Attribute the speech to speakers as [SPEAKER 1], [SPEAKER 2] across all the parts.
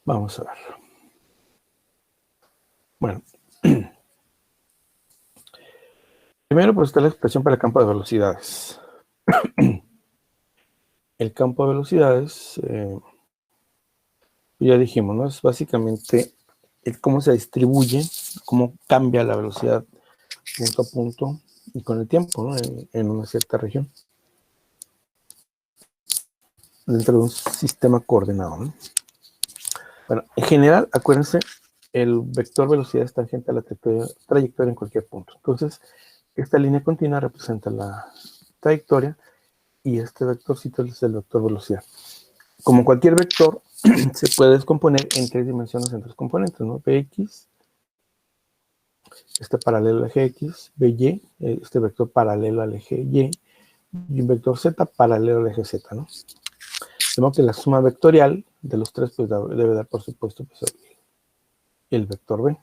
[SPEAKER 1] Vamos a ver. Bueno. Primero, pues está la expresión para el campo de velocidades. El campo de velocidades, ya dijimos, ¿no? Es básicamente el cómo se distribuye, cómo cambia la velocidad punto a punto y con el tiempo, ¿no? En una cierta región. Dentro de un sistema coordenado, ¿no? Bueno, en general, acuérdense, el vector velocidad es tangente a la trayectoria en cualquier punto. Entonces, esta línea continua representa la trayectoria y este vectorcito es el vector velocidad. Como cualquier vector, se puede descomponer en tres dimensiones, en tres componentes, ¿no? Bx, este paralelo al eje X, By, este vector paralelo al eje Y, y un vector Z paralelo al eje Z, ¿no? De modo que la suma vectorial de los tres pues, debe dar, por supuesto, pues, el vector B.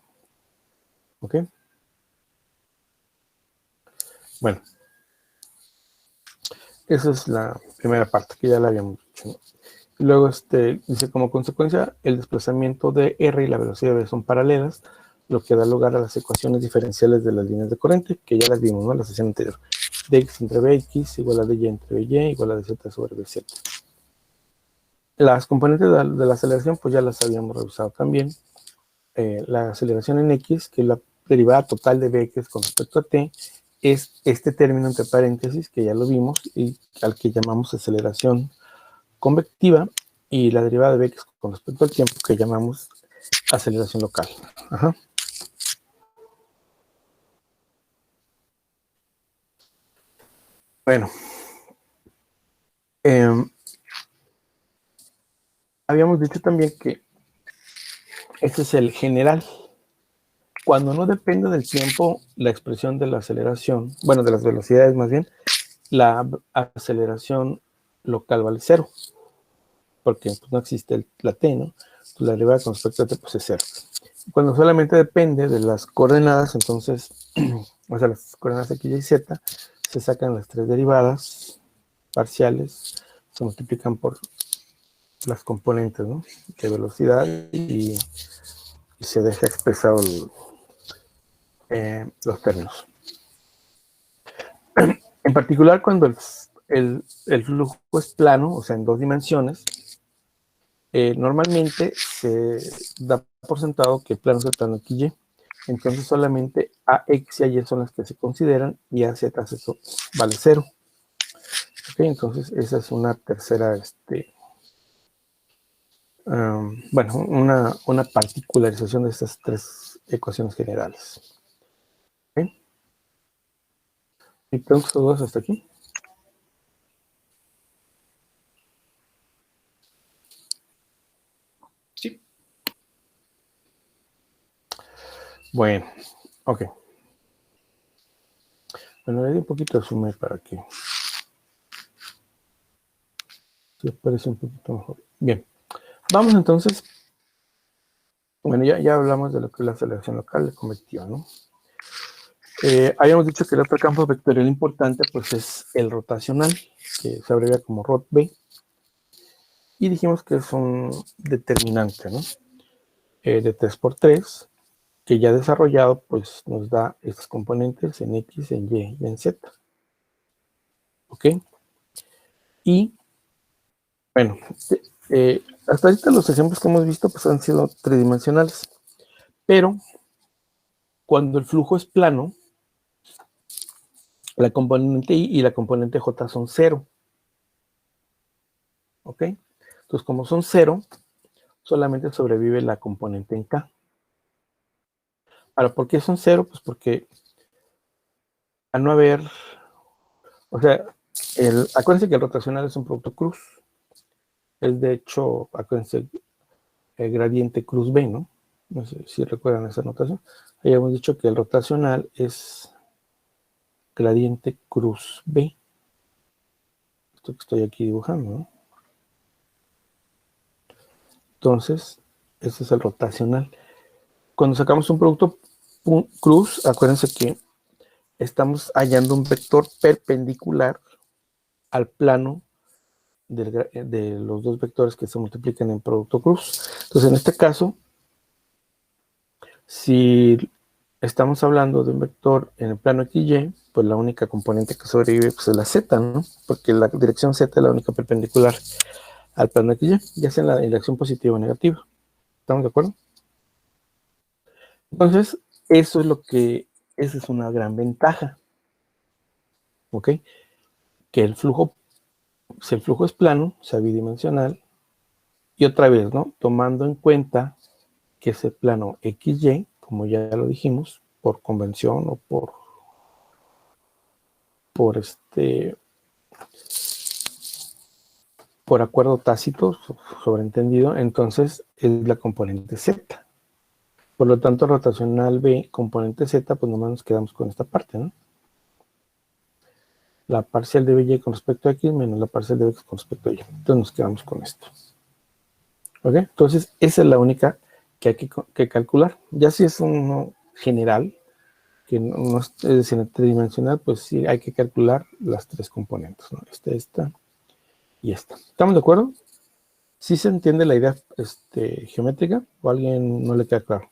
[SPEAKER 1] ¿Ok? Bueno, esa es la primera parte que ya la habíamos dicho, ¿no? Y luego dice, como consecuencia, el desplazamiento de R y la velocidad de B son paralelas, lo que da lugar a las ecuaciones diferenciales de las líneas de corriente, que ya las vimos, ¿no? En la sesión anterior. Dx entre Bx igual a dy entre By igual a dz sobre Bz. Las componentes de la aceleración, pues ya las habíamos revisado también. La aceleración en X, que es la derivada total de Bx con respecto a t, es este término entre paréntesis, que ya lo vimos, y al que llamamos aceleración convectiva, y la derivada de Bx con respecto al tiempo, que llamamos aceleración local. Ajá. Bueno, habíamos dicho también que este es el general. Cuando no depende del tiempo, la expresión de la aceleración, bueno, de las velocidades más bien, la aceleración local vale 0, porque pues, no existe la t, ¿no? Pues la derivada con respecto a t pues es 0. Cuando solamente depende de las coordenadas, entonces, o sea, las coordenadas x, y, z, se sacan las tres derivadas parciales, se multiplican por las componentes, ¿no? De velocidad y se deja expresado los términos. En particular, cuando el flujo es plano, o sea, en dos dimensiones, normalmente se da por sentado que el plano es el plano x, y. Entonces solamente a x y a y son las que se consideran y a z vale 0. Ok, entonces esa es una tercera, bueno, una particularización de estas tres ecuaciones generales. ¿Ok? Entonces, todos hasta aquí.
[SPEAKER 2] Sí.
[SPEAKER 1] Bueno, ok. Bueno, le di un poquito de zoom para que se parece un poquito mejor. Bien, vamos entonces. Bueno, ya hablamos de lo que es la aceleración local de convectiva, ¿no? Habíamos dicho que el otro campo vectorial importante pues es el rotacional, que se abrevia como ROTB, y dijimos que es un determinante, ¿no? De 3×3, que ya desarrollado pues nos da estos componentes en X, en Y y en Z. ¿Ok? Y, bueno, hasta ahorita los ejemplos que hemos visto pues han sido tridimensionales, pero cuando el flujo es plano, la componente I y la componente J son 0. ¿Ok? Entonces, como son 0, solamente sobrevive la componente en K. Ahora, ¿por qué son 0? Pues porque al no haber, o sea, acuérdense que el rotacional es un producto cruz. Es de hecho, acuérdense, el gradiente cruz B, ¿no? No sé si recuerdan esa notación. Ahí hemos dicho que el rotacional es gradiente cruz B. Esto que estoy aquí dibujando, ¿no? Entonces, ese es el rotacional. Cuando sacamos un producto cruz, acuérdense que estamos hallando un vector perpendicular al plano de los dos vectores que se multiplican en producto cruz. Entonces, en este caso, si estamos hablando de un vector en el plano XY, pues la única componente que sobrevive pues, es la Z, ¿no? Porque la dirección Z es la única perpendicular al plano XY, ya sea en la dirección positiva o negativa. ¿Estamos de acuerdo? Entonces, esa es una gran ventaja, ¿ok? Que el flujo, si el flujo es plano, o sea, bidimensional, y otra vez, ¿no? Tomando en cuenta que ese plano XY, como ya lo dijimos, por convención o por por acuerdo tácito, sobreentendido, entonces es la componente Z. Por lo tanto, rotacional B, componente Z, pues nomás nos quedamos con esta parte, ¿no? La parcial de BY con respecto a X menos la parcial de X con respecto a Y. Entonces nos quedamos con esto. ¿Ok? Entonces, esa es la única que hay que calcular. Ya si es uno general, que no es decir, tridimensional, pues sí hay que calcular las tres componentes, ¿no? Esta y esta. ¿Estamos de acuerdo? ¿Sí se entiende la idea geométrica o a alguien no le queda claro?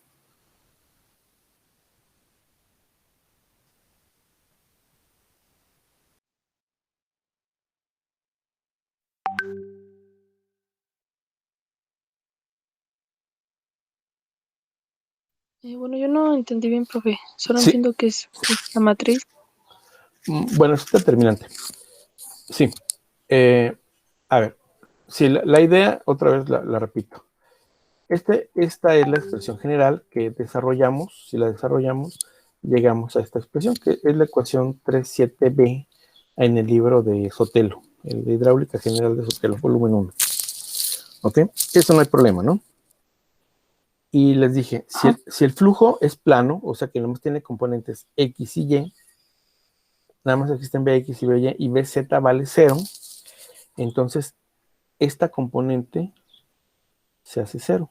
[SPEAKER 2] Bueno, yo no entendí bien, profe. Solo
[SPEAKER 1] Sí.
[SPEAKER 2] entiendo que es la matriz.
[SPEAKER 1] Bueno, es determinante. Sí. A ver, sí, la idea, otra vez la repito. Esta es la expresión general que desarrollamos. Si la desarrollamos, llegamos a esta expresión, que es la ecuación 37b en el libro de Sotelo, el de Hidráulica General de Sotelo, volumen 1. ¿Ok? Eso no hay problema, ¿no? Y les dije, si el flujo es plano, o sea que no tiene componentes X y Y, nada más existen Bx y By, y Bz vale 0, entonces esta componente se hace 0.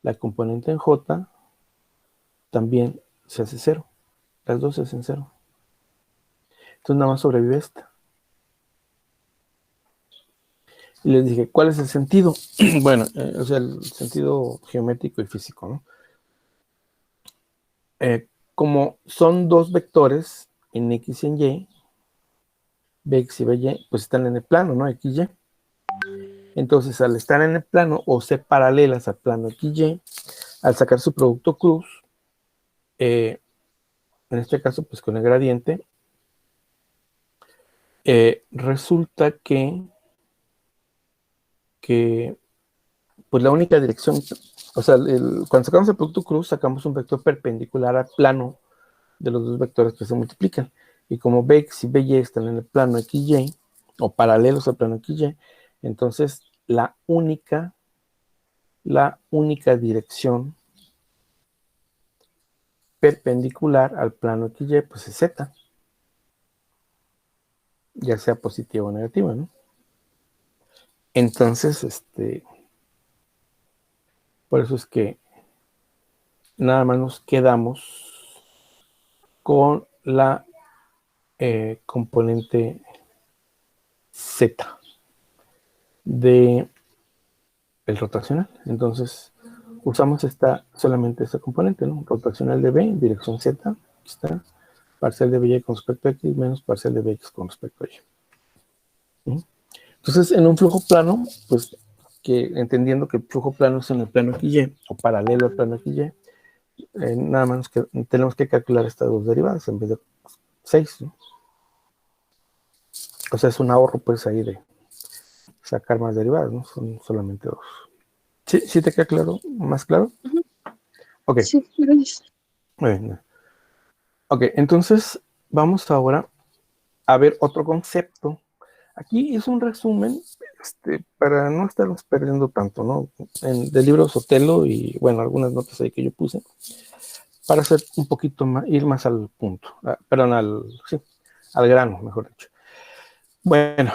[SPEAKER 1] La componente en J también se hace 0. Las dos se hacen 0. Entonces nada más sobrevive esta. Y les dije, ¿cuál es el sentido? Bueno, o sea, el sentido geométrico y físico, ¿no? Como son dos vectores en X y en Y, Bx y By, pues están en el plano, ¿no? XY. Entonces, al estar en el plano o ser paralelas al plano XY, al sacar su producto cruz, en este caso, pues con el gradiente, resulta que pues la única dirección, o sea, cuando sacamos el producto cruz, sacamos un vector perpendicular al plano de los dos vectores que se multiplican. Y como Bx y By están en el plano XY, o paralelos al plano XY, entonces la única dirección perpendicular al plano XY, pues es Z, ya sea positiva o negativa, ¿no? Entonces, por eso es que nada más nos quedamos con la componente Z de el rotacional. Entonces, usamos solamente esta componente, ¿no? Rotacional de B en dirección Z, aquí está, parcial de By con respecto a X menos parcial de Bx con respecto a Y. ¿Sí? Entonces, en un flujo plano, pues, que entendiendo que el flujo plano es en el plano XY, o paralelo al plano XY, nada más que tenemos que calcular estas dos derivadas en vez de 6, ¿no? O sea, es un ahorro, pues, ahí de sacar más derivadas, ¿no? Son solamente dos. ¿Sí, sí te queda claro? ¿Más claro?
[SPEAKER 2] Ujú.
[SPEAKER 1] Ok,
[SPEAKER 2] Sí, gracias.
[SPEAKER 1] muy bien. Ok, entonces vamos ahora a ver otro concepto. Aquí es un resumen para no estarnos perdiendo tanto, ¿no? Del libro Sotelo y, bueno, algunas notas ahí que yo puse, para hacer un poquito más, ir más al punto, perdón, sí, al grano, mejor dicho. Bueno,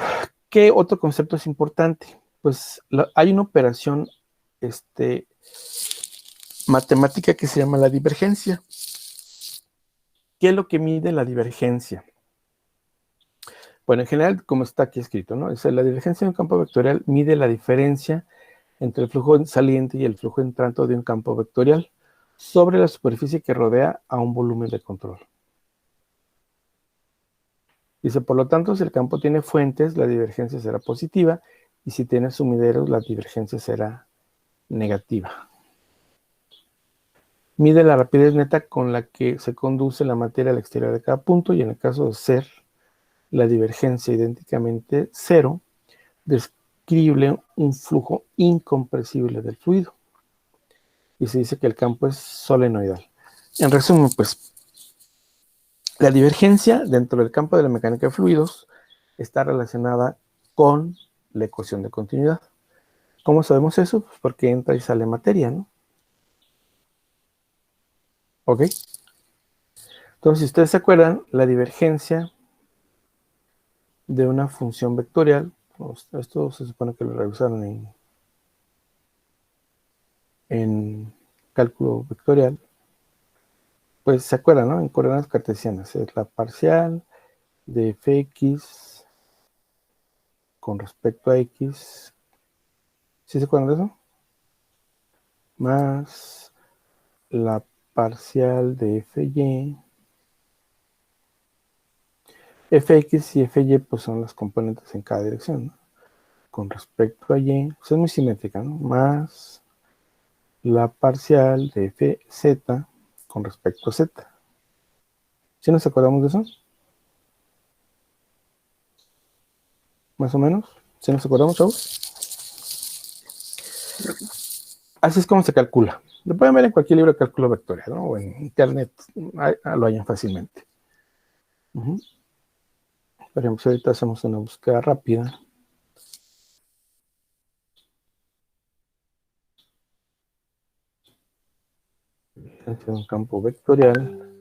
[SPEAKER 1] ¿qué otro concepto es importante? Pues hay una operación matemática que se llama la divergencia. ¿Qué es lo que mide la divergencia? Bueno, en general, como está aquí escrito, ¿no? Es la divergencia de un campo vectorial mide la diferencia entre el flujo saliente y el flujo entrante de un campo vectorial sobre la superficie que rodea a un volumen de control. Dice, por lo tanto, si el campo tiene fuentes, la divergencia será positiva, y si tiene sumideros, la divergencia será negativa. Mide la rapidez neta con la que se conduce la materia al exterior de cada punto, y en el caso de ser la divergencia idénticamente cero, describe un flujo incompresible del fluido. Y se dice que el campo es solenoidal. En resumen, pues, la divergencia dentro del campo de la mecánica de fluidos está relacionada con la ecuación de continuidad. ¿Cómo sabemos eso? Pues porque entra y sale materia, ¿no? ¿Ok? Entonces, si ustedes se acuerdan, la divergencia de una función vectorial, pues, esto se supone que lo revisaron en cálculo vectorial, pues se acuerdan, ¿no? En coordenadas cartesianas, es la parcial de fx con respecto a x, ¿sí se acuerdan de eso? Más la parcial de fy. Fx y fy pues son las componentes en cada dirección, ¿no? Con respecto a y, pues es muy simétrica, ¿no? Más la parcial de fz con respecto a z. ¿Sí nos acordamos de eso? Más o menos. ¿Sí nos acordamos, chavos? Así es como se calcula. Lo pueden ver en cualquier libro de cálculo vectorial, ¿no? O en internet, lo hallan fácilmente. Por ejemplo, si ahorita hacemos una búsqueda rápida. Dentro de un campo vectorial,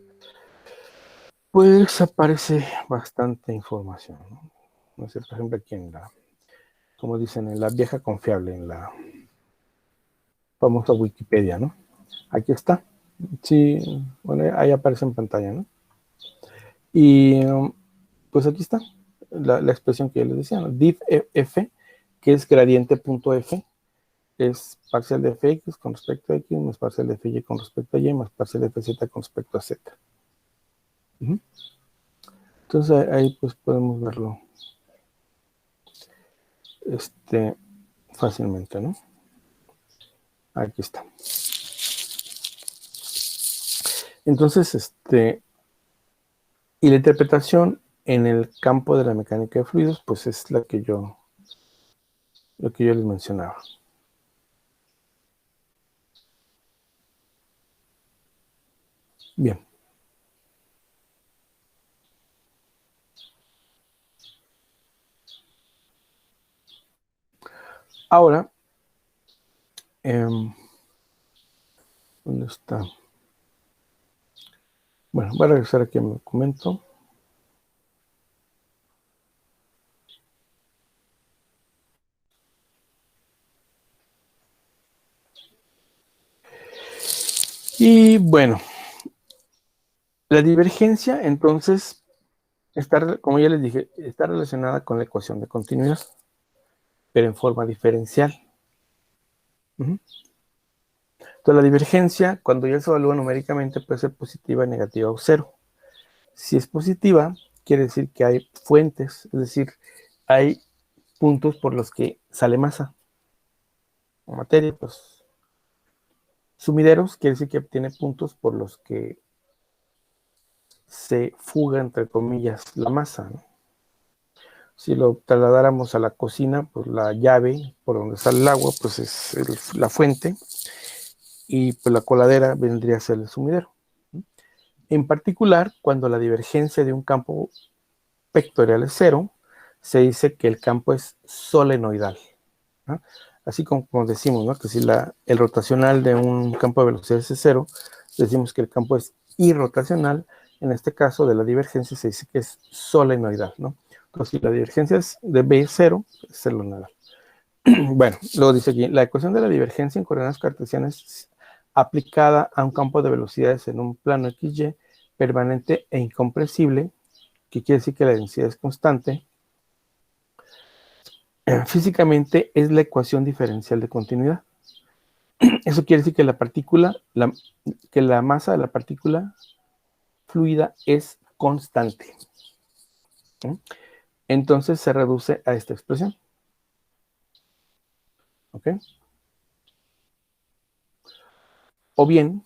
[SPEAKER 1] pues aparece bastante información, ¿no? No sé, por ejemplo, aquí en la, como dicen, en la vieja confiable, en la famosa Wikipedia, ¿no? Aquí está. Sí, bueno, ahí aparece en pantalla, ¿no? Y pues aquí está la expresión que yo les decía, ¿no? Div f, que es gradiente.f, es parcial de fx con respecto a x, más parcial de fy con respecto a y, más parcial de fz con respecto a z. Entonces ahí pues podemos verlo fácilmente, ¿no? Aquí está. Entonces, y la interpretación en el campo de la mecánica de fluidos, pues es lo que yo les mencionaba. Bien. Ahora, ¿dónde está? Bueno, voy a regresar aquí a mi documento. Y bueno, la divergencia, entonces, está, como ya les dije, está relacionada con la ecuación de continuidad, pero en forma diferencial. Entonces, la divergencia, cuando ya se evalúa numéricamente, puede ser positiva, negativa o cero. Si es positiva, quiere decir que hay fuentes, es decir, hay puntos por los que sale masa o materia, pues sumideros quiere decir que obtiene puntos por los que se fuga, entre comillas, la masa, ¿no? Si lo trasladáramos a la cocina, pues la llave por donde sale el agua, pues es la fuente, y pues la coladera vendría a ser el sumidero. En particular, cuando la divergencia de un campo vectorial es cero, se dice que el campo es solenoidal, ¿no? Así como decimos, ¿no? Que si el rotacional de un campo de velocidad es cero, decimos que el campo es irrotacional. En este caso de la divergencia se dice que es solenoidal, ¿no? Entonces, si la divergencia es de B cero, es solenoidal. Bueno, luego dice aquí, la ecuación de la divergencia en coordenadas cartesianas aplicada a un campo de velocidades en un plano XY permanente e incompresible, que quiere decir que la densidad es constante, físicamente es la ecuación diferencial de continuidad. Eso quiere decir que que la masa de la partícula fluida es constante. ¿Sí? Entonces se reduce a esta expresión. ¿Ok? O bien,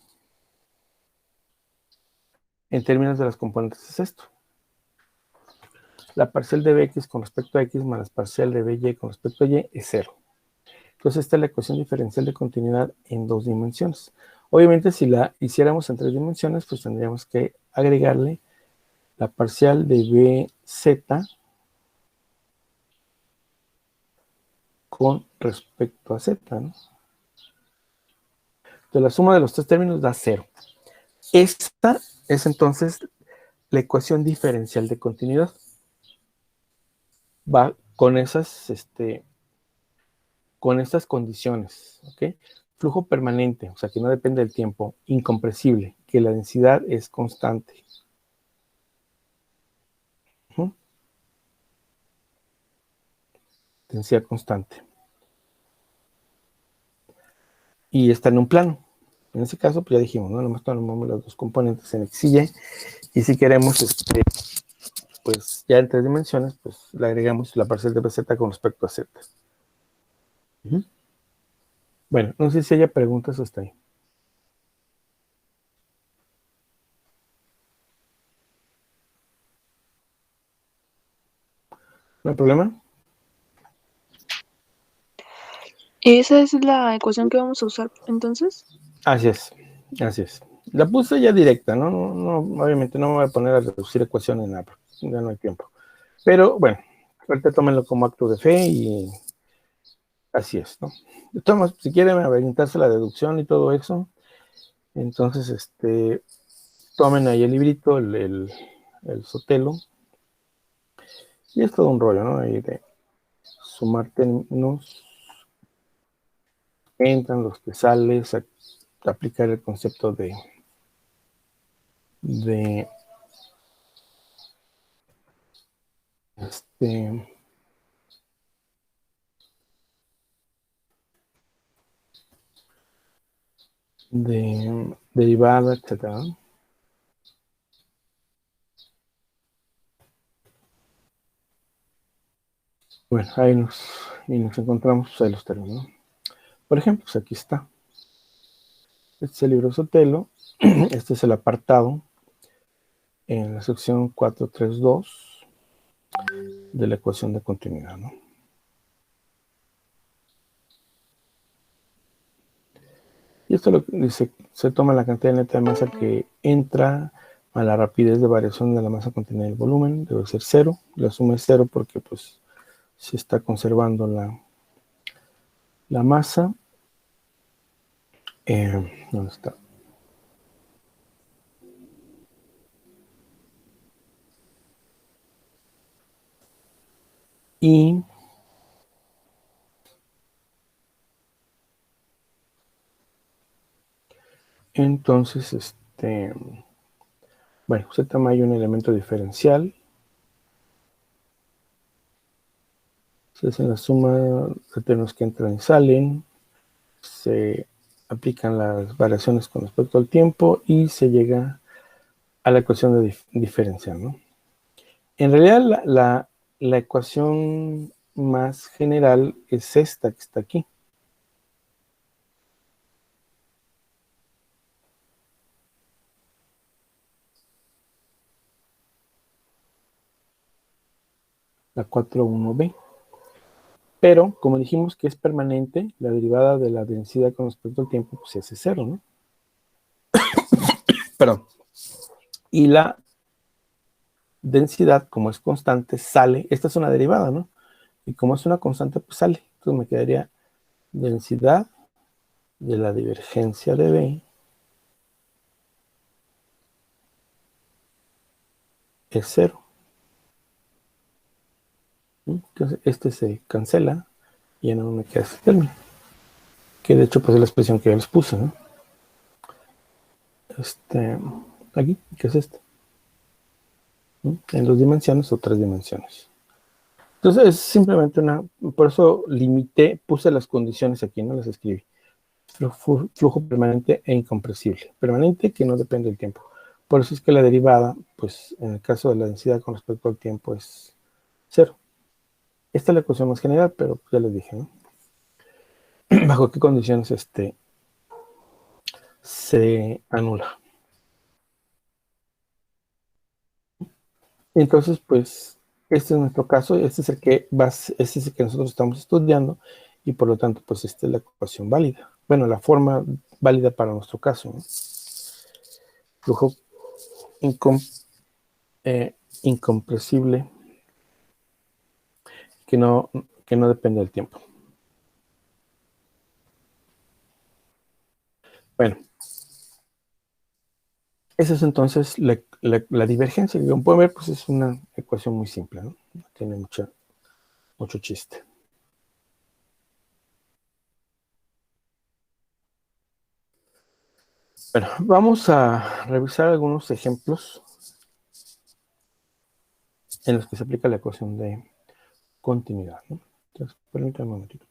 [SPEAKER 1] en términos de las componentes es esto. La parcial de Bx con respecto a x más la parcial de By con respecto a y es 0. Entonces esta es la ecuación diferencial de continuidad en 2 dimensiones. Obviamente si la hiciéramos en 3 dimensiones, pues tendríamos que agregarle la parcial de Bz con respecto a z, ¿no? Entonces la suma de los 3 términos da 0. Esta es entonces la ecuación diferencial de continuidad. Va con con estas condiciones, ¿ok? Flujo permanente, o sea, que no depende del tiempo, incompresible, que la densidad es constante. Densidad constante. Y está en un plano. En ese caso, pues ya dijimos, ¿no? Nomás tomamos las dos componentes en X y Y. Y si queremos, pues ya en 3 dimensiones, pues le agregamos la parcial de BZ con respecto a Z. Bueno, no sé si haya preguntas hasta ahí. ¿No hay problema?
[SPEAKER 2] ¿Esa es la ecuación que vamos a usar entonces?
[SPEAKER 1] Así es, así es. La puse ya directa, ¿no? Obviamente no me voy a poner a reducir ecuaciones nada, ya no hay tiempo. Pero bueno, ahorita tómenlo como acto de fe y así es, ¿no? Entonces, si quieren aventarse la deducción y todo eso, entonces, tomen ahí el librito, el Sotelo, y es todo un rollo, ¿no? Ahí de sumar términos, entran los que sales, aplicar el concepto de este, de derivada, etcétera, ¿no? Bueno, ahí nos encontramos ahí los términos, ¿no? Por ejemplo, pues aquí está. Este es el libro Sotelo. Este es el apartado en la sección 432 de la ecuación de continuidad, ¿no? Y esto lo que dice, se toma la cantidad neta de masa que entra a la rapidez de variación de la masa contenida en el volumen, debe ser 0. La suma es 0 porque pues se está conservando la masa. ¿Dónde está? Y entonces, bueno, se toma ahí un elemento diferencial. Se hace la suma de términos que entran y salen. Se aplican las variaciones con respecto al tiempo y se llega a la ecuación de diferencial, ¿no? En realidad, la ecuación más general es esta que está aquí. La 4.1b. Pero, como dijimos que es permanente, la derivada de la densidad con respecto al tiempo, pues es 0, ¿no? Perdón. Y la densidad, como es constante, sale. Esta es una derivada, ¿no? Y como es una constante, pues sale. Entonces me quedaría densidad de la divergencia de B es 0. Entonces este se cancela y ya no me queda ese término. Que de hecho pues es la expresión que ya les puse, ¿no? Aquí, que es este. En 2 dimensiones o 3 dimensiones. Entonces es simplemente por eso limité, puse las condiciones aquí, no las escribí. Flujo permanente e incompresible. Permanente que no depende del tiempo. Por eso es que la derivada, pues en el caso de la densidad con respecto al tiempo es cero. Esta es la ecuación más general, pero ya les dije, ¿no? ¿Bajo qué condiciones se anula? Entonces, pues, este es nuestro caso, este es el que nosotros estamos estudiando, y por lo tanto, pues, esta es la ecuación válida. Bueno, la forma válida para nuestro caso, ¿no? Flujo incom, incompresible que no, que no depende del tiempo. Bueno, esa es entonces la divergencia. Que como pueden ver, pues es una ecuación muy simple, ¿no? No tiene mucho chiste. Bueno, vamos a revisar algunos ejemplos en los que se aplica la ecuación de continuidad, ¿no? Entonces, permítanme un momentito.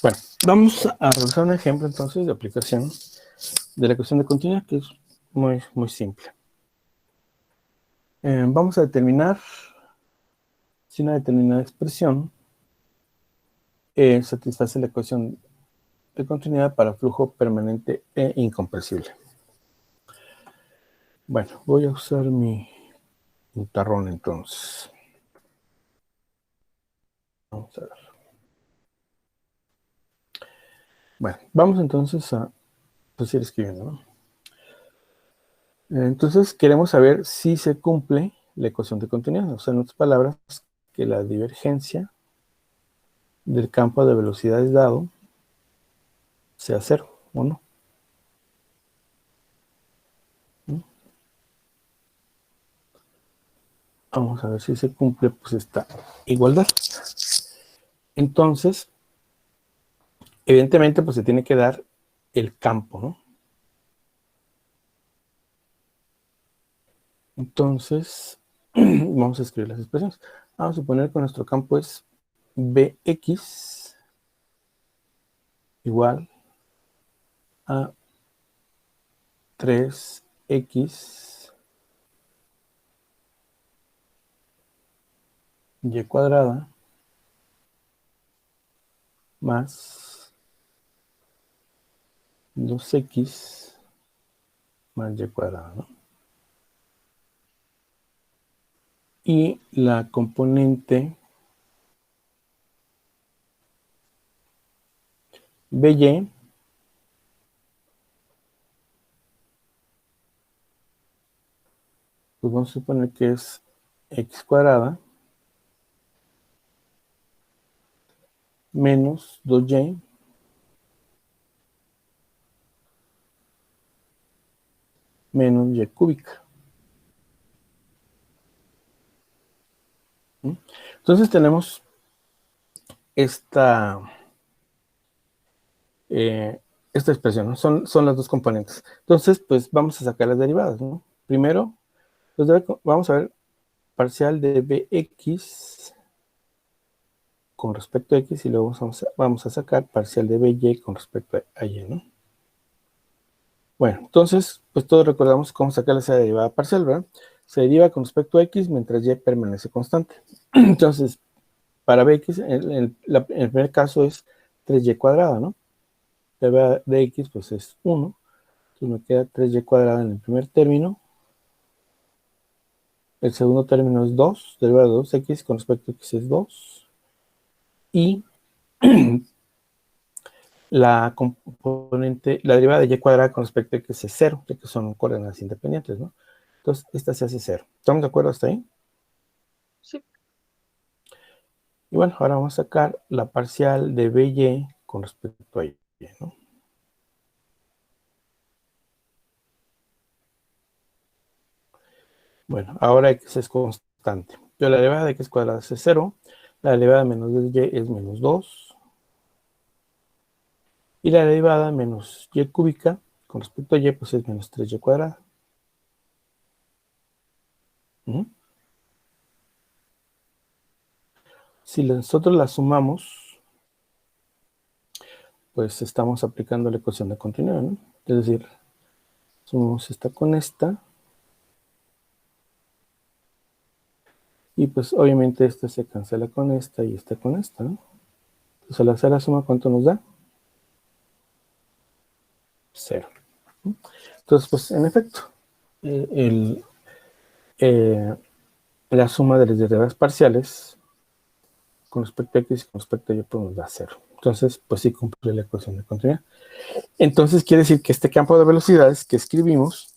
[SPEAKER 1] Bueno, vamos a realizar un ejemplo entonces de aplicación de la ecuación de continuidad, que es muy simple. Vamos a determinar si una determinada expresión satisface la ecuación de continuidad para flujo permanente e incompresible. Bueno, voy a usar mi tarrón entonces. Vamos a ver. Bueno, vamos entonces a seguir escribiendo, ¿no? Entonces queremos saber si se cumple la ecuación de continuidad, o sea, en otras palabras, que la divergencia del campo de velocidades dado sea cero o no. ¿No? Vamos a ver si se cumple pues esta igualdad. Entonces, evidentemente pues se tiene que dar el campo, ¿no? Entonces, vamos a escribir las expresiones. Vamos a suponer que nuestro campo es Bx igual a 3x y cuadrada más 2x más y cuadrada, ¿no? Y la componente by, pues vamos a suponer que es x cuadrada menos 2y menos y cúbica. ¿Mm? Entonces tenemos esta, esta expresión, ¿no? Son las dos componentes. Entonces, pues vamos a sacar las derivadas, ¿no? Primero, pues vamos a ver parcial de bx con respecto a x y luego vamos a sacar parcial de by con respecto a y, ¿no? Bueno, entonces, pues todos recordamos cómo sacar esa derivada parcial, ¿verdad? Se deriva con respecto a x mientras y permanece constante. Entonces, para bx, el primer caso es 3y cuadrada, ¿no? La derivada de x, pues es 1. Entonces me queda 3y cuadrada en el primer término. El segundo término es 2, derivada de 2x con respecto a x es 2. Y la componente, la derivada de y cuadrada con respecto a x es 0, ya que son coordenadas independientes, ¿no? Entonces, esta se hace 0. ¿Estamos de acuerdo hasta ahí?
[SPEAKER 2] Sí.
[SPEAKER 1] Y bueno, ahora vamos a sacar la parcial de by con respecto a y, ¿no? Bueno, ahora x es constante. Pero la derivada de x cuadrada es 0. La derivada de menos 2y es menos 2. Y la derivada menos y cúbica con respecto a y, pues es menos 3y cuadrada. Si nosotros la sumamos, pues estamos aplicando la ecuación de continuidad, ¿no? Es decir, sumamos esta con esta. Y pues obviamente esta se cancela con esta y esta con esta, ¿no? Entonces al hacer la suma, ¿cuánto nos da? 0. Entonces, pues en efecto, el, eh, la suma de las derivadas parciales con respecto a x y con respecto a y pues nos da 0. Entonces, pues sí cumple la ecuación de continuidad. Entonces quiere decir que este campo de velocidades que escribimos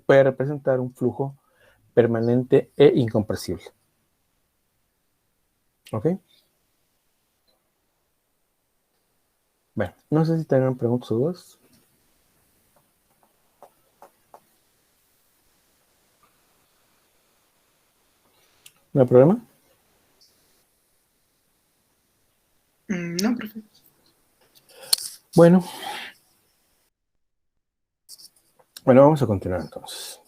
[SPEAKER 1] puede representar un flujo permanente e incompresible. ¿Ok? Bueno, no sé si tengan preguntas o dudas. ¿No hay problema?
[SPEAKER 3] No, perfecto.
[SPEAKER 1] Bueno, vamos a continuar entonces.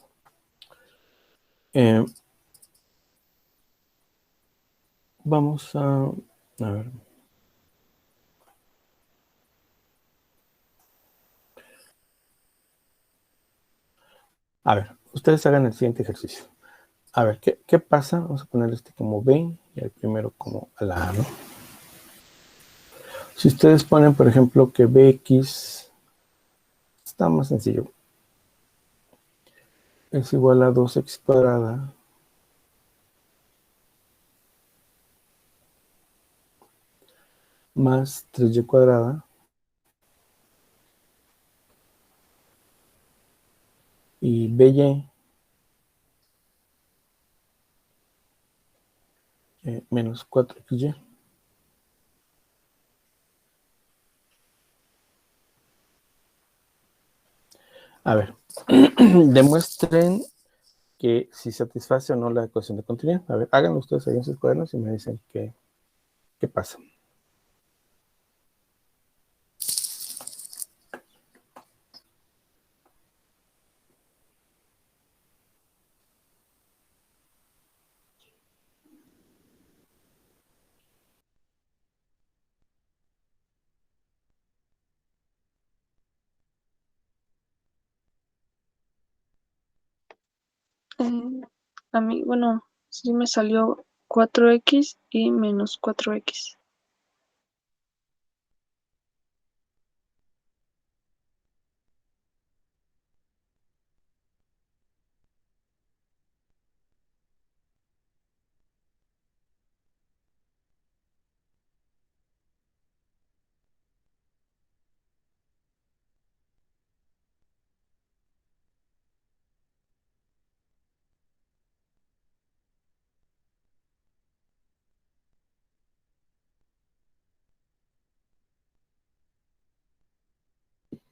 [SPEAKER 1] Vamos a ver. A ver, ustedes hagan el siguiente ejercicio. A ver, ¿qué pasa? Vamos a poner este como B y el primero como a la A, ¿no? Si ustedes ponen, por ejemplo, que Bx está más sencillo. Es igual a 2x cuadrada más 3y cuadrada y by menos 4xy. A ver, demuestren que si satisface o no la ecuación de continuidad. A ver, háganlo ustedes ahí en sus cuadernos y me dicen qué pasa.
[SPEAKER 2] A mí, bueno, sí me salió 4x y menos 4x.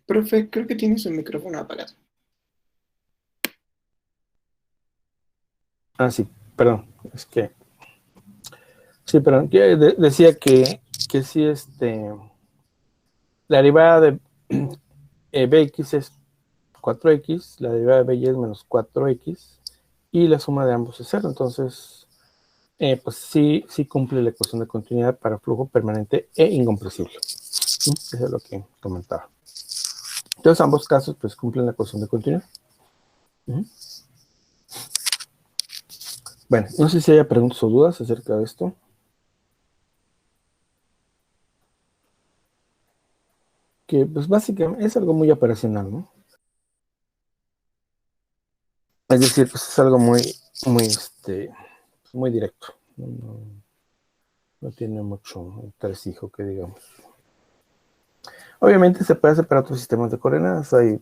[SPEAKER 3] Profe, creo que tiene su micrófono apagado.
[SPEAKER 1] Ah, sí, perdón. Es que, sí, perdón. Decía que sí, la derivada de bx es 4x, la derivada de by es menos 4x, y la suma de ambos es 0. Entonces, pues sí cumple la ecuación de continuidad para flujo permanente e incompresible. ¿Sí? Eso es lo que comentaba. Entonces, ambos casos pues cumplen la ecuación de continuidad. Bueno, no sé si haya preguntas o dudas acerca de esto. Que pues básicamente es algo muy operacional, ¿no? Es decir, pues es algo muy directo. No tiene mucho entresijo que digamos. Obviamente se puede hacer para otros sistemas de coordenadas. Hay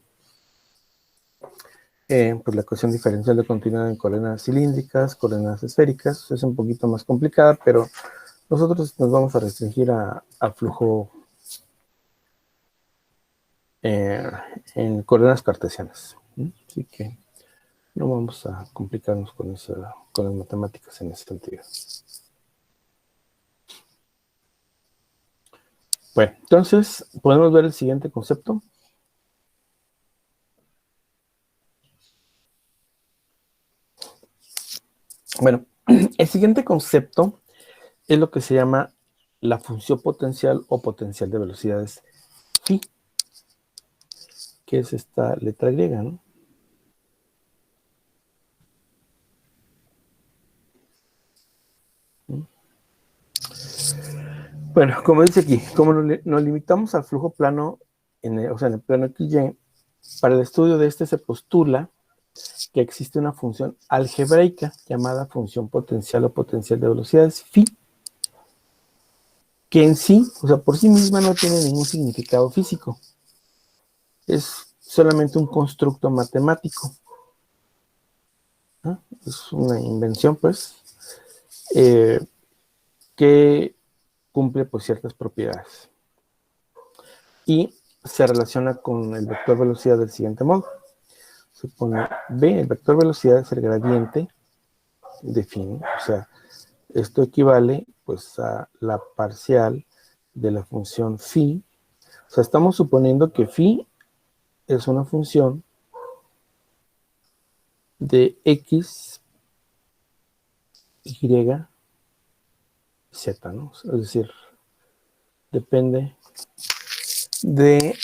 [SPEAKER 1] pues la ecuación diferencial de continuidad en coordenadas cilíndricas, coordenadas esféricas. Es un poquito más complicada, pero nosotros nos vamos a restringir a flujo eh, en coordenadas cartesianas. Así que no vamos a complicarnos con las matemáticas en ese sentido. Bueno, entonces podemos ver el siguiente concepto. Bueno, el siguiente concepto es lo que se llama la función potencial o potencial de velocidades phi, que es esta letra griega, ¿no? Bueno, como dice aquí, como nos limitamos al flujo plano, o sea, en el plano XY, para el estudio de este se postula que existe una función algebraica llamada función potencial o potencial de velocidades phi, que en sí, o sea, por sí misma no tiene ningún significado físico. Es solamente un constructo matemático, ¿no? Es una invención, pues, que cumple pues, ciertas propiedades. Y se relaciona con el vector velocidad del siguiente modo. Se pone B, el vector velocidad es el gradiente de phi, ¿no? O sea, esto equivale pues a la parcial de la función phi. O sea, estamos suponiendo que phi es una función de x, y, z, ¿no? Es decir, depende de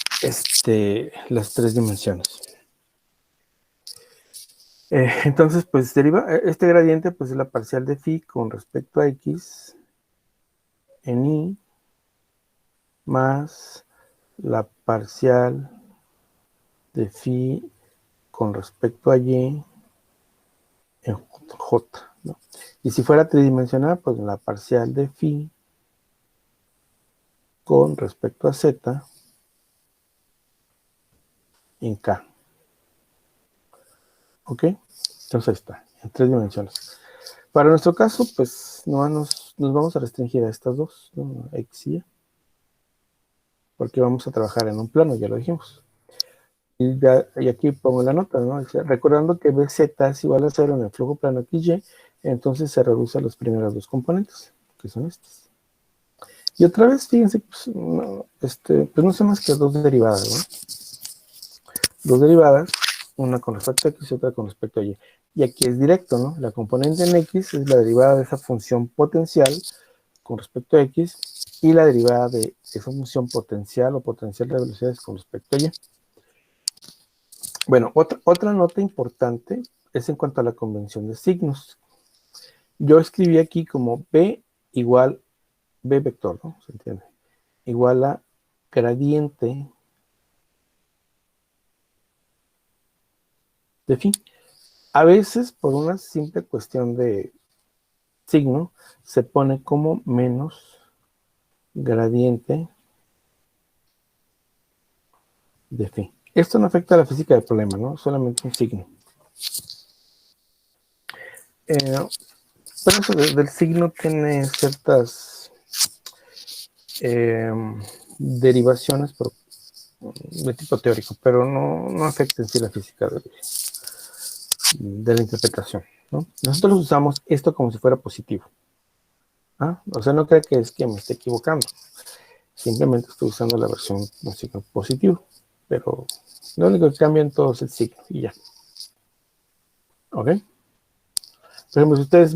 [SPEAKER 1] las tres dimensiones. Entonces, pues deriva, este gradiente pues es la parcial de phi con respecto a x en y más la parcial de phi con respecto a y en j, ¿no? Y si fuera tridimensional, pues la parcial de phi con respecto a z en k. ¿Ok? Entonces ahí está, en tres dimensiones. Para nuestro caso, pues no nos vamos a restringir a estas dos, ¿no? X y Y, porque vamos a trabajar en un plano, ya lo dijimos. Y aquí pongo la nota, ¿no? Recordando que BZ es igual a 0 en el flujo plano XY, entonces se reduce a los primeros dos componentes, que son estos. Y otra vez, fíjense, pues no son más que dos derivadas, ¿no? Dos derivadas, una con respecto a X y otra con respecto a Y. Y aquí es directo, ¿no? La componente en X es la derivada de esa función potencial con respecto a X y la derivada de esa función potencial o potencial de velocidades con respecto a Y. Bueno, otra nota importante es en cuanto a la convención de signos. Yo escribí aquí como B igual, B vector, ¿no? ¿Se entiende? Igual a gradiente de phi. A veces, por una simple cuestión de signo, se pone como menos gradiente de phi. Esto no afecta a la física del problema, ¿no? Solamente un signo. Pero eso del signo tiene ciertas derivaciones de tipo teórico, pero no afecta en sí la física de la interpretación, ¿no? Nosotros usamos esto como si fuera positivo. ¿Ah? O sea, no creo que es que me esté equivocando. Simplemente estoy usando la versión de signo positivo, pero lo único que cambia en todo es el signo y ya. ¿Ok? Por ejemplo, si ustedes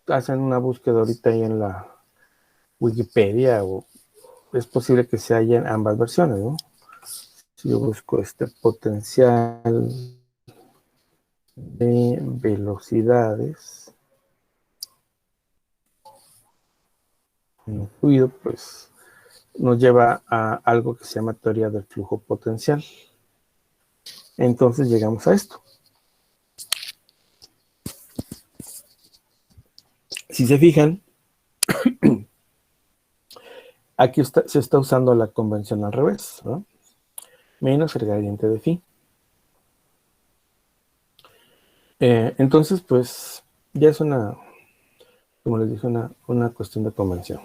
[SPEAKER 1] hacen una búsqueda ahorita ahí en la Wikipedia, o es posible que se hallen ambas versiones, ¿no? Si yo busco potencial de velocidades en un fluido, pues nos lleva a algo que se llama teoría del flujo potencial. Entonces llegamos a esto. Si se fijan, aquí se está usando la convención al revés, ¿no? Menos el gradiente de phi. Entonces, pues, ya es como les dije, una cuestión de convención.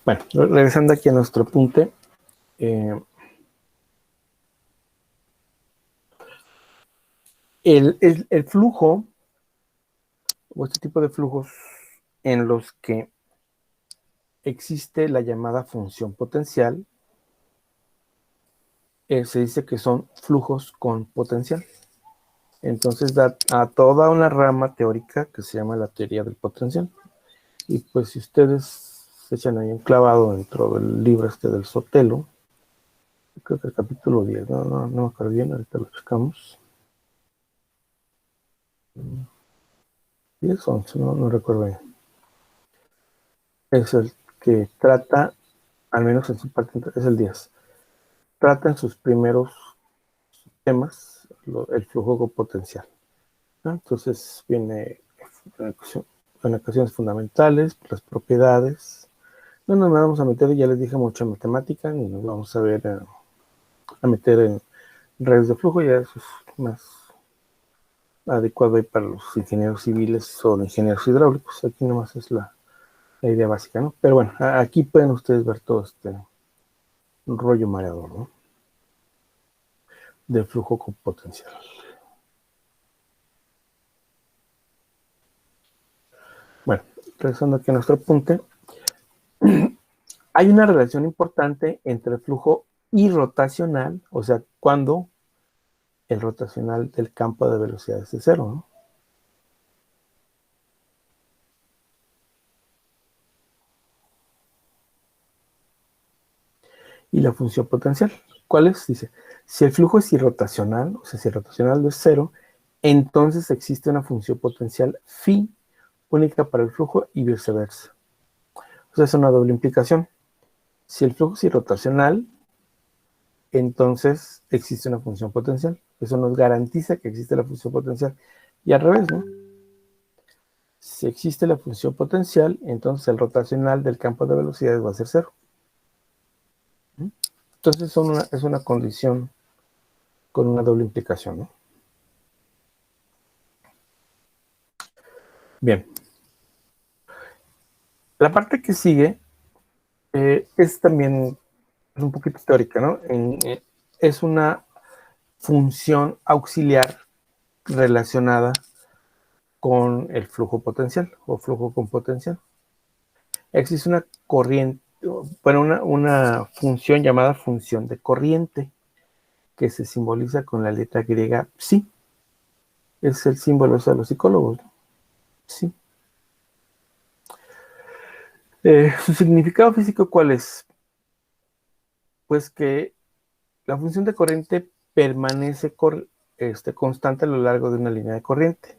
[SPEAKER 1] Bueno, regresando aquí a nuestro apunte. El flujo, o este tipo de flujos en los que existe la llamada función potencial, se dice que son flujos con potencial. Entonces da a toda una rama teórica que se llama la teoría del potencial. Y pues si ustedes se echan ahí un clavado dentro del libro del Sotelo, creo que el capítulo 10, no me acuerdo bien, ahorita lo buscamos. 10, 11, no recuerdo bien. Es el que trata, al menos en su parte, es el 10. Trata en sus primeros temas el flujo potencial, ¿no? Entonces viene en ocasiones fundamentales, las propiedades. No nos vamos a meter, ya les dije, mucho en matemática, ni nos vamos a meter en redes de flujo, ya eso es más adecuado ahí para los ingenieros civiles o los ingenieros hidráulicos. Aquí nomás es la idea básica, ¿no? Pero bueno, aquí pueden ustedes ver todo un rollo mareador, ¿no? De flujo con potencial. Bueno, regresando aquí a nuestro apunte, hay una relación importante entre el flujo irrotacional, o sea, cuando el rotacional del campo de velocidades es cero, ¿no? Y la función potencial. ¿Cuál es? Dice, si el flujo es irrotacional, o sea, si el rotacional es cero, entonces existe una función potencial phi única para el flujo y viceversa. O sea, es una doble implicación. Si el flujo es irrotacional, entonces existe una función potencial. Eso nos garantiza que existe la función potencial. Y al revés, ¿no? Si existe la función potencial, entonces el rotacional del campo de velocidades va a ser cero. Entonces es una condición con una doble implicación, ¿no? Bien. La parte que sigue es también un poquito teórica, ¿no? Es una función auxiliar relacionada con el flujo potencial o flujo con potencial. Existe una corriente, bueno, una función llamada función de corriente que se simboliza con la letra griega psi. Es el símbolo de los psicólogos, ¿no? Psi. ¿Su significado físico cuál es? Pues que la función de corriente permanece constante a lo largo de una línea de corriente.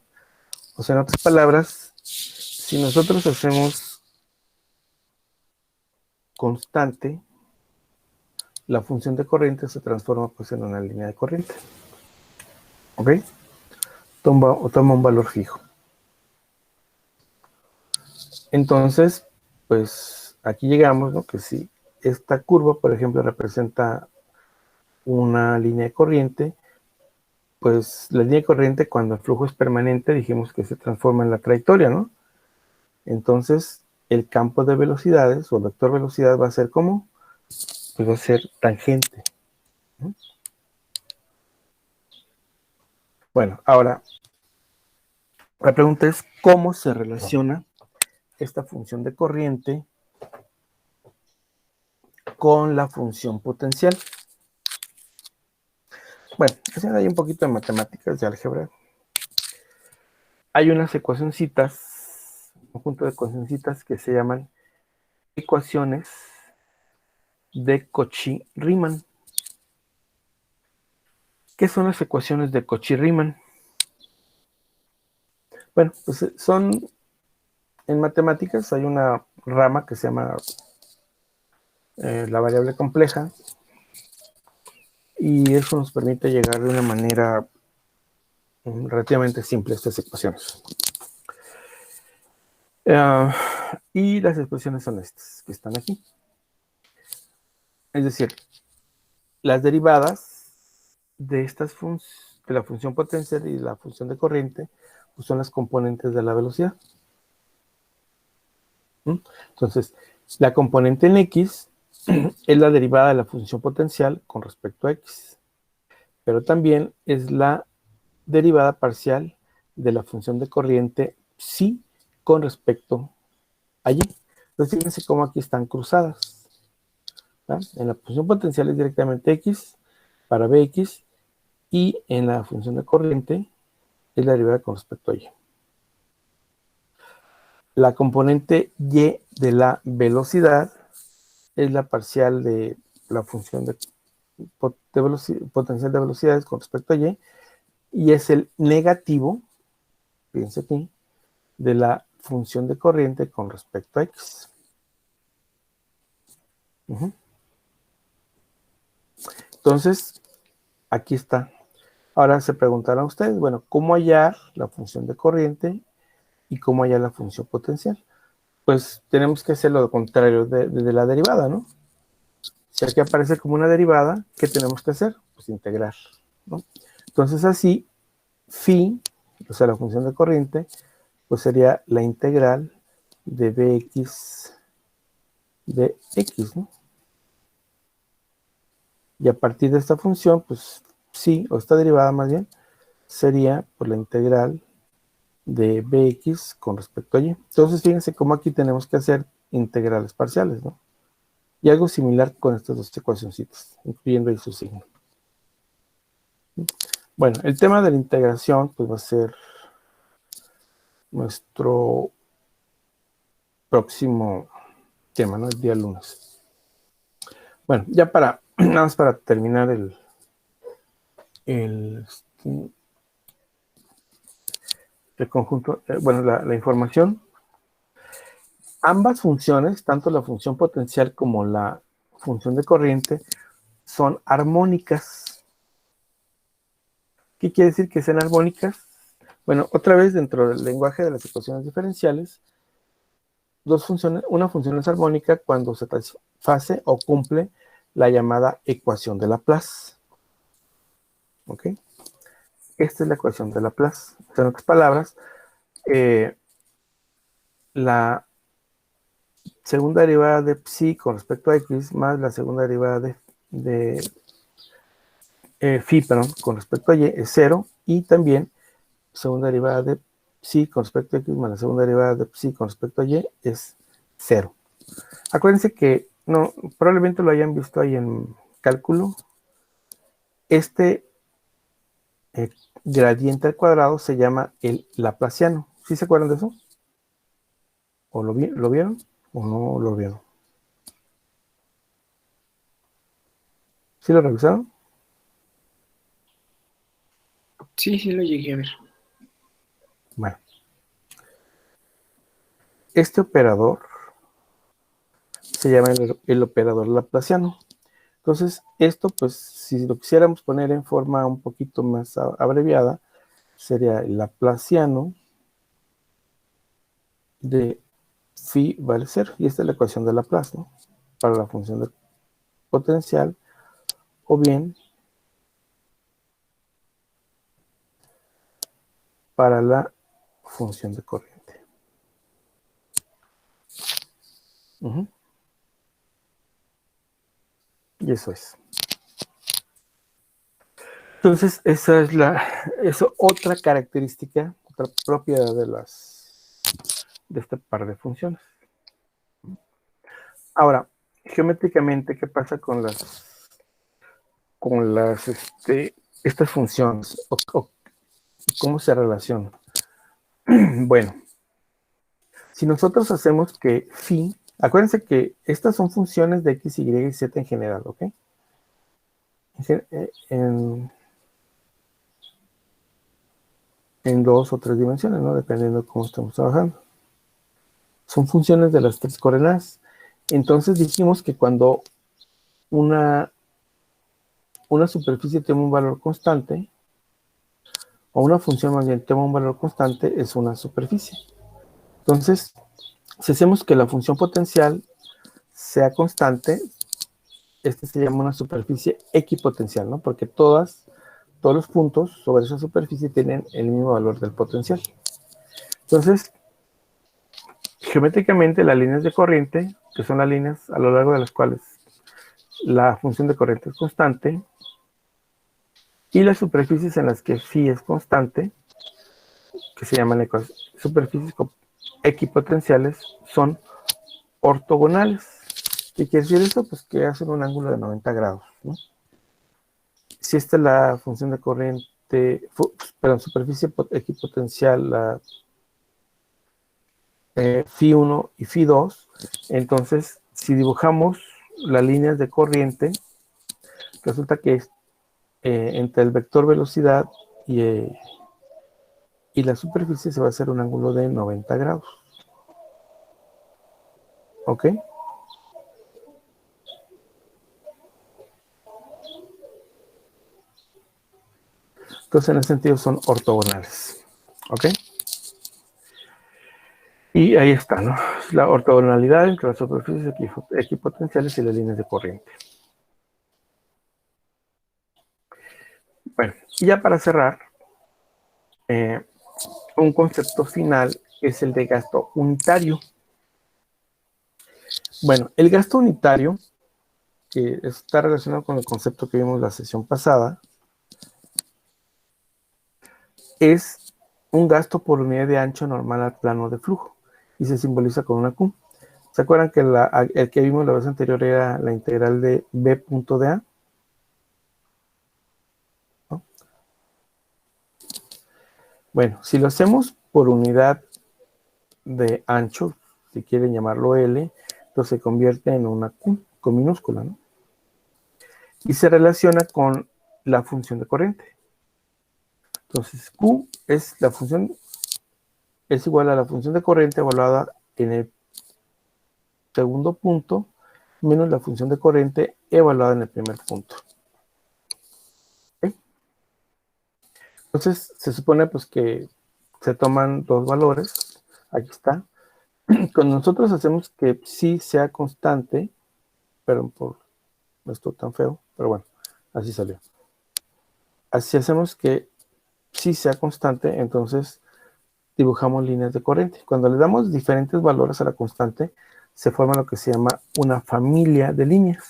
[SPEAKER 1] O sea, en otras palabras, si nosotros hacemos constante, la función de corriente se transforma pues en una línea de corriente. ¿Ok? Toma un valor fijo. Entonces, pues aquí llegamos, ¿no? Que si esta curva, por ejemplo, representa una línea de corriente, pues la línea de corriente cuando el flujo es permanente dijimos que se transforma en la trayectoria, ¿no? Entonces el campo de velocidades o el vector velocidad va a ser ¿cómo? Pues va a ser tangente, ¿no? Bueno, ahora la pregunta es ¿cómo se relaciona esta función de corriente con la función potencial? Bueno, haciendo ahí un poquito de matemáticas, de álgebra, hay unas ecuacioncitas, un conjunto de ecuacioncitas que se llaman ecuaciones de Cauchy-Riemann. ¿Qué son las ecuaciones de Cauchy-Riemann? Bueno, pues son, en matemáticas hay una rama que se llama la variable compleja, y eso nos permite llegar de una manera relativamente simple a estas ecuaciones. Y las expresiones son estas, que están aquí. Es decir, las derivadas de estas de la función potencial y de la función de corriente, pues son las componentes de la velocidad. Entonces, la componente en X es la derivada de la función potencial con respecto a X, pero también es la derivada parcial de la función de corriente psi con respecto a Y. Entonces, fíjense cómo aquí están cruzadas, ¿verdad? En la función potencial es directamente X para Bx, y en la función de corriente es la derivada con respecto a Y. La componente Y de la velocidad es la parcial de la función de potencial de velocidades con respecto a y es el negativo, fíjense aquí, de la función de corriente con respecto a X. Entonces, aquí está. Ahora se preguntarán ustedes, bueno, ¿cómo hallar la función de corriente y cómo hallar la función potencial? Pues tenemos que hacer lo contrario de la derivada, ¿no? Si aquí aparece como una derivada, ¿qué tenemos que hacer? Pues integrar, ¿no? Entonces así, phi, o sea, la función de corriente, pues sería la integral de Bx de X, ¿no? Y a partir de esta función, pues sí, o esta derivada más bien, sería por la integral de Bx con respecto a Y. Entonces fíjense cómo aquí tenemos que hacer integrales parciales, ¿no? Y algo similar con estas dos ecuacioncitas, incluyendo ahí su signo. Bueno, el tema de la integración pues va a ser nuestro próximo tema, ¿no? El día lunes. Bueno, ya nada más para terminar el conjunto, bueno, la información. Ambas funciones, tanto la función potencial como la función de corriente, son armónicas. ¿Qué quiere decir que sean armónicas? Bueno, otra vez dentro del lenguaje de las ecuaciones diferenciales, una función es armónica cuando se satisface o cumple la llamada ecuación de Laplace. ¿Ok? Esta es la ecuación de Laplace. O sea, en otras palabras, la segunda derivada de psi con respecto a x más la segunda derivada de phi, perdón, con respecto a y es 0, y también segunda derivada de psi con respecto a x más la segunda derivada de psi con respecto a y es 0. Acuérdense que no, probablemente lo hayan visto ahí en cálculo. Este gradiente al cuadrado se llama el laplaciano. ¿Sí se acuerdan de eso? ¿O lo vieron o no lo vieron? ¿Sí lo revisaron?
[SPEAKER 3] Sí, sí lo llegué a ver.
[SPEAKER 1] Bueno, este operador se llama el operador laplaciano. Entonces, esto, pues, si lo quisiéramos poner en forma un poquito más abreviada, sería el laplaciano de phi vale 0. Y esta es la ecuación de Laplace, ¿no? Para la función de potencial, o bien para la función de corriente. Y eso es. Entonces, esa es otra característica, otra propiedad de este par de funciones. Ahora, geométricamente, ¿qué pasa con estas funciones? O ¿cómo se relacionan? Bueno, si nosotros hacemos que phi, acuérdense que estas son funciones de x, y y z en general, ¿ok? En 2 o 3 dimensiones, ¿no? Dependiendo de cómo estamos trabajando. Son funciones de las 3 coordenadas. Entonces dijimos que cuando una superficie tiene un valor constante, o una función más bien tiene un valor constante, es una superficie. Entonces, si hacemos que la función potencial sea constante, este se llama una superficie equipotencial, ¿no? Porque todos los puntos sobre esa superficie tienen el mismo valor del potencial. Entonces, geométricamente, las líneas de corriente, que son las líneas a lo largo de las cuales la función de corriente es constante, y las superficies en las que phi es constante, que se llaman superficies equipotenciales, son ortogonales. ¿Qué quiere decir eso? Pues que hacen un ángulo de 90 grados, ¿no? Si esta es la función de corriente, superficie equipotencial, la phi 1 y phi 2, entonces si dibujamos las líneas de corriente, resulta que entre el vector velocidad y la superficie se va a hacer un ángulo de 90 grados. ¿Ok? Entonces, en ese sentido son ortogonales. ¿Ok? Y ahí está, ¿no? La ortogonalidad entre las superficies equipotenciales y las líneas de corriente. Bueno, y ya para cerrar, un concepto final es el de gasto unitario. Bueno, el gasto unitario, que está relacionado con el concepto que vimos la sesión pasada, es un gasto por unidad de ancho normal al plano de flujo y se simboliza con una Q. ¿Se acuerdan que el que vimos la vez anterior era la integral de B punto de A? ¿No? Bueno, si lo hacemos por unidad de ancho, si quieren llamarlo L, entonces se convierte en una Q con minúscula, ¿no? Y se relaciona con la función de corriente. Entonces, Q es igual a la función de corriente evaluada en el segundo punto menos la función de corriente evaluada en el primer punto. ¿Okay? Entonces, se supone pues que se toman dos valores. Aquí está. Cuando nosotros hacemos que sí sea constante, pero por esto tan feo, pero bueno, así salió. Así hacemos que sí sea constante, entonces dibujamos líneas de corriente. Cuando le damos diferentes valores a la constante, se forma lo que se llama una familia de líneas.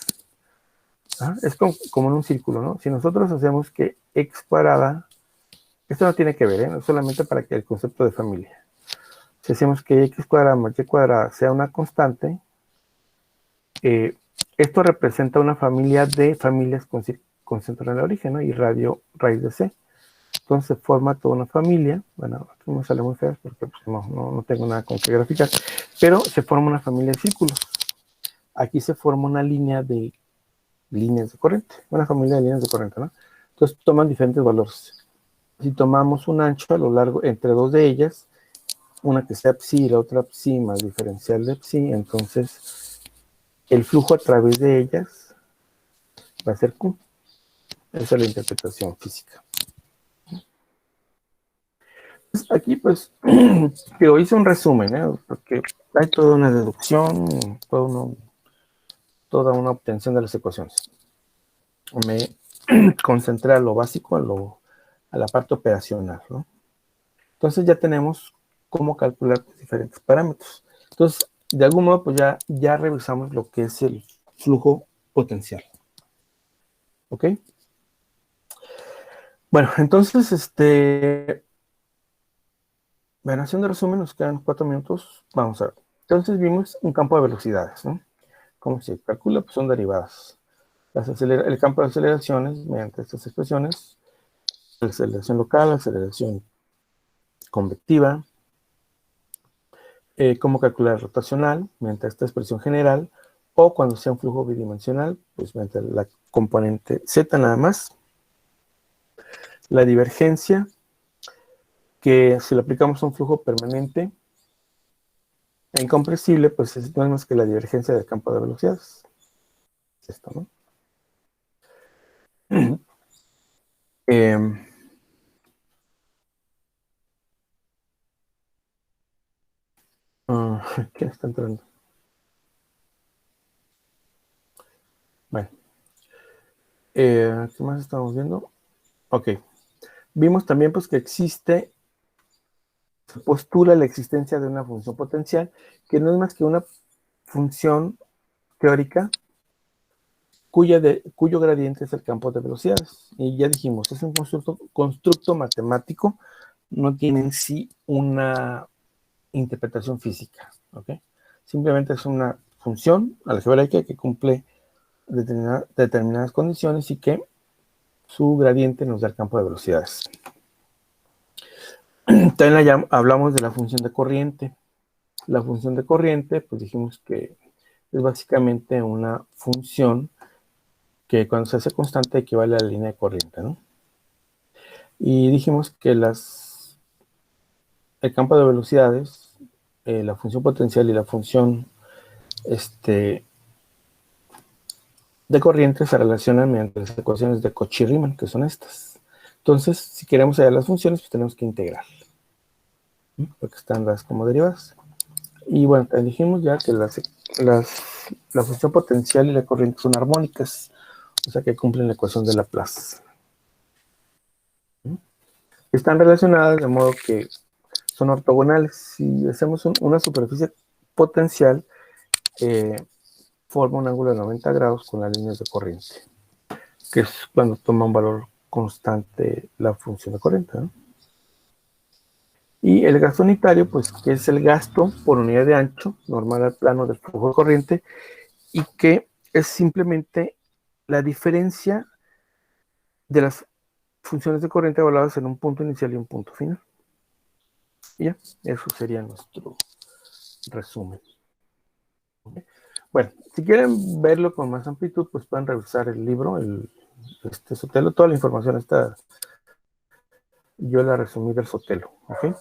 [SPEAKER 1] ¿Ah? Es como en un círculo, ¿no? Si nosotros hacemos que x cuadrada, esto no tiene que ver, ¿eh? No solamente para que el concepto de familia. Si hacemos que x cuadrada más y cuadrada sea una constante, esto representa una familia de familias con centro en el origen, ¿no? Y radio raíz de c. Entonces se forma toda una familia. Bueno, aquí me sale muy feo porque pues, no tengo nada con que graficar, pero se forma una familia de círculos. Aquí se forma una línea de líneas de corriente, una familia de líneas de corriente, ¿no? Entonces toman diferentes valores. si tomamos un ancho a lo largo entre dos de ellas, una que sea psi y la otra psi más diferencial de psi, entonces el flujo a través de ellas va a ser Q. Esa es la interpretación física. Aquí pues yo hice un resumen, porque hay toda una deducción, toda una obtención de las ecuaciones. Me concentré a lo básico, a la parte operacional, ¿no? Entonces ya tenemos cómo calcular diferentes parámetros. Entonces, de algún modo, pues ya revisamos lo que es el flujo potencial. ¿Ok? Bueno, entonces, bueno, haciendo resumen, nos quedan 4 minutos. Vamos a ver. Entonces vimos un campo de velocidades, ¿no? ¿Cómo se calcula? Pues son derivadas. El campo de aceleraciones, mediante estas expresiones, la aceleración local, la aceleración convectiva, cómo calcular el rotacional, mediante esta expresión general, o cuando sea un flujo bidimensional, pues mediante la componente Z nada más. La divergencia, que si lo aplicamos a un flujo permanente e incompresible, pues no es más que la divergencia del campo de velocidades. Esto, ¿no? ¿Quién está entrando? Bueno. ¿Qué más estamos viendo? Ok. Vimos también pues que se postula la existencia de una función potencial, que no es más que una función teórica cuyo gradiente es el campo de velocidades. Y ya dijimos, es un constructo matemático, no tiene en sí una interpretación física. ¿Ok? Simplemente es una función algebraica que cumple determinadas condiciones y que su gradiente nos da el campo de velocidades. También hablamos de la función de corriente. La función de corriente, pues dijimos que es básicamente una función que cuando se hace constante equivale a la línea de corriente, ¿no? Y dijimos que el campo de velocidades, la función potencial y la función de corriente se relacionan mediante las ecuaciones de Cauchy-Riemann, que son estas. Entonces, si queremos hallar las funciones, pues tenemos que integrar, ¿no? Porque están dadas como derivadas. Y bueno, dijimos ya que la función potencial y la corriente son armónicas, o sea que cumplen la ecuación de Laplace. Están relacionadas de modo que son ortogonales. Si hacemos una superficie potencial, forma un ángulo de 90 grados con las líneas de corriente, que es cuando toma un valor constante la función de corriente, ¿no? Y el gasto unitario, pues, que es el gasto por unidad de ancho, normal al plano del flujo de corriente, y que es simplemente la diferencia de las funciones de corriente evaluadas en un punto inicial y un punto final. Y ya, eso sería nuestro resumen. Bueno, si quieren verlo con más amplitud, pues pueden revisar el libro, Sotelo. Toda la información está, yo la resumí del Sotelo, ¿ok?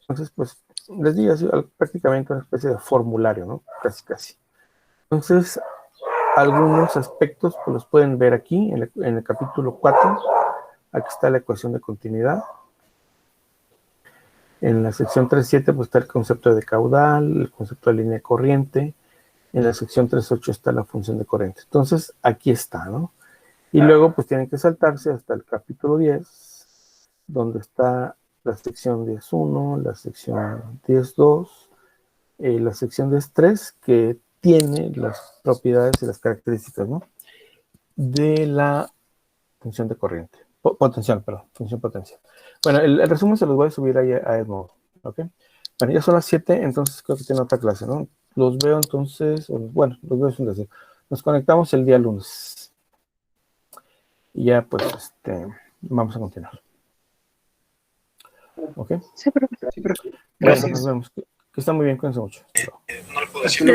[SPEAKER 1] Entonces, pues, les digo así, prácticamente una especie de formulario, ¿no? Casi. Entonces, algunos aspectos pues, los pueden ver aquí, en el capítulo 4. Aquí está la ecuación de continuidad. En la sección 3.7 pues está el concepto de caudal, el concepto de línea de corriente. En la sección 3.8 está la función de corriente. Entonces, aquí está, ¿no? Y luego pues tienen que saltarse hasta el capítulo 10, donde está la sección 10.1, la sección 10.2, la sección 10.3, que tiene las propiedades y las características, ¿no? De la función de corriente. Función potencial. Bueno, el resumen se los voy a subir ahí a Edmodo, ¿ok? Bueno, ya son las 7, entonces creo que tiene otra clase, ¿no? Los veo entonces, bueno, los veo es un decir. Nos conectamos el día lunes. Y ya, pues, vamos a continuar. ¿Ok?
[SPEAKER 2] Sí, profe.
[SPEAKER 3] Sí, profe.
[SPEAKER 1] Bueno,
[SPEAKER 3] Gracias.
[SPEAKER 1] nos vemos. Que está muy bien, cuídense mucho.
[SPEAKER 3] No lo puedo decir.